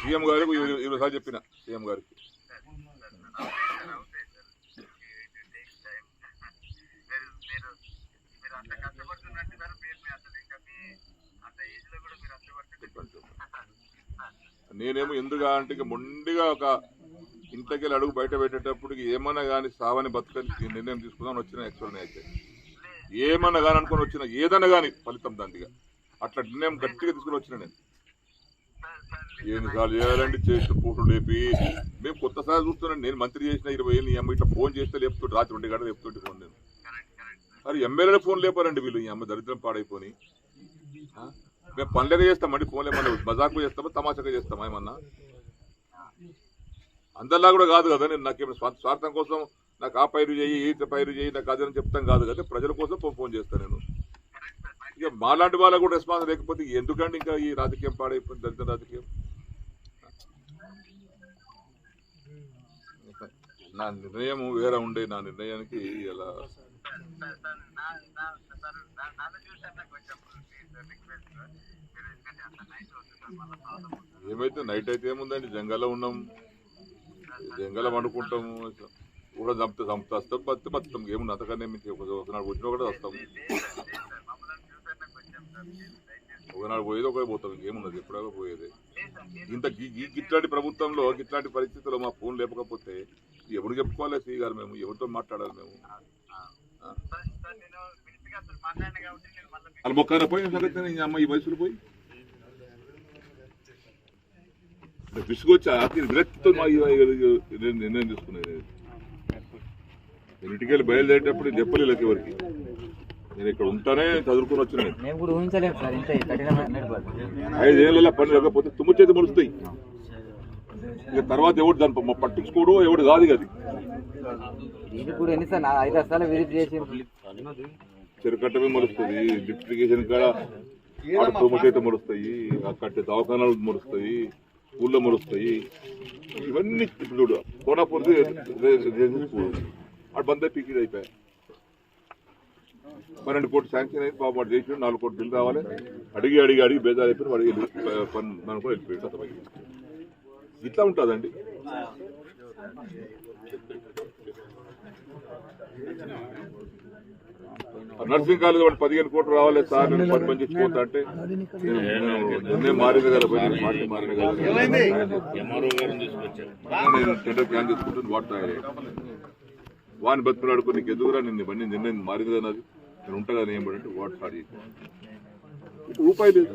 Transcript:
CM గారికి 20 సార్లు చెప్పిన సీఎం గారికి. నేనేమో ఎందుకు అంటే మొండిగా ఒక ఇంట్లోకి అడుగు బయట పెట్టేటప్పటికి ఏమన్నా కానీ సావని బతుకని నిర్ణయం తీసుకుందామని వచ్చిన యాక్చువల్ని అయితే ఏమన్నా కానీ అనుకుని వచ్చిన ఏదన్నా కానీ ఫలితం దండిగా అట్లా నిర్ణయం గట్టిగా తీసుకుని వచ్చిన నేను. ఎన్నిసార్లు చేయాలండి చేస్తూ పూటలు లేపి మేము కొత్తసారి చూస్తున్నాను. నేను మంత్రి చేసిన 20 ఏళ్ళు ఈ అమ్మ ఇట్లా ఫోన్ చేస్తే లేపుతుంటే రాత్రి 2 గంటలు లేపుతుంటే ఫోన్ నేను. మరి ఎమ్మెల్యేల ఫోన్ లేపారండి వీళ్ళు. ఈ అమ్మ దరిద్రం పాడైపోయి మేము పనులుగా చేస్తామండి. ఫోన్లు ఏమన్నా మజాకు చేస్తామా తమాషాగా చేస్తామా ఏమన్నా? అందరిలా కూడా కాదు కదా. నేను నాకేమైనా స్వార్థం కోసం నాకు ఆ పైరు చేయి ఈ పైరు చేయి నాకు అదని చెప్తాం కాదు కదా. ప్రజల కోసం ఫోన్ చేస్తాను నేను. ఇక మాలాంటి వాళ్ళకు కూడా రెస్పాన్స్ లేకపోతే ఎందుకండి ఇంకా ఈ రాజకీయం పాడైపోయింది దరిద్ర రాజకీయం. నా నిర్ణయం వేరే ఉండే. నా నిర్ణయానికి ఇలా ఏమైతే నైట్ అయితే ఏముందండి జంగల్లో ఉన్నాం. జంగల్లో వండుకుంటాము కూడా చంపుతాం బతుకుతాం ఏముంది అంతకన్నా మీకు ఒకనాడు వచ్చినా కూడా వస్తాము. ఒకనాడు పోయేది ఒకటే పోతాం ఇంకేమున్నది ఎప్పుడో పోయేది. ఇంత ఇట్లాంటి ప్రభుత్వంలో ఇట్లాంటి పరిస్థితుల్లో మా ఫోన్ లేకపోతే ఎవరు చెప్పుకోవాలి శ్రీ గారు? మేము ఎవరితో మాట్లాడాలి? మేము వాళ్ళు మొక్కన పోయి సంగతి అమ్మ ఈ వయసులో పోయి విసుగొచ్చి ఆఖరి విరక్తితో నిర్ణయం తీసుకునేది. నేను ఇంటికెళ్ళి బయలుదేరేటప్పుడు చెప్పలేదు ఎవరికి. నేను ఇక్కడ ఉంటానే చదువుకుని వచ్చిన 5 ఏళ్ళ పని లేకపోతే తుమ్ము చేతి మలుస్తాయి. ఇక తర్వాత ఎవడు దాన్ని పట్టించుకోడు ఎవడు కాదు అది. చెరుకట్టమే మలుస్తుంది. లిఫ్ట్ ఇరిగేషన్ కాడ తుమ్ము చేతి మలుస్తాయి. కట్టే దవాఖానాలు మలుస్తాయి. ఊళ్ళో మలుస్తాయి. ఇవన్నీ చూడు కోనాపూర్ది అటు బంద్ పీకి అయిపోయాయి. 12 కోట్లు శాంక్షన్ అయింది. బాబు వాడు చేసి 4 కోట్లు బిల్లు రావాలి. అడిగి బేజారు అయిపోయి వాడికి మనం కూడా వెళ్ళిపోయాడు అతనికి. ఇట్లా ఉంటుందండి. నర్సింగ్ కాలేజ్ వాడు 15 కోట్లు రావాలి సార్ నేను 10 మంది ఇచ్చిపోతా అంటే నేను మారింది కదా మారిన కదా నేను టెండర్ ప్లాన్ చేసుకుంటుంది వాడుతాయి. వాడిని బతుకులాడుకో నీకు ఎదుగురా నిన్ను బండి నిర్ణయం మారింది కదా అది నేను ఉంటా కదా ఏం పడంటే వాడు సారీ రూపాయి లేదు.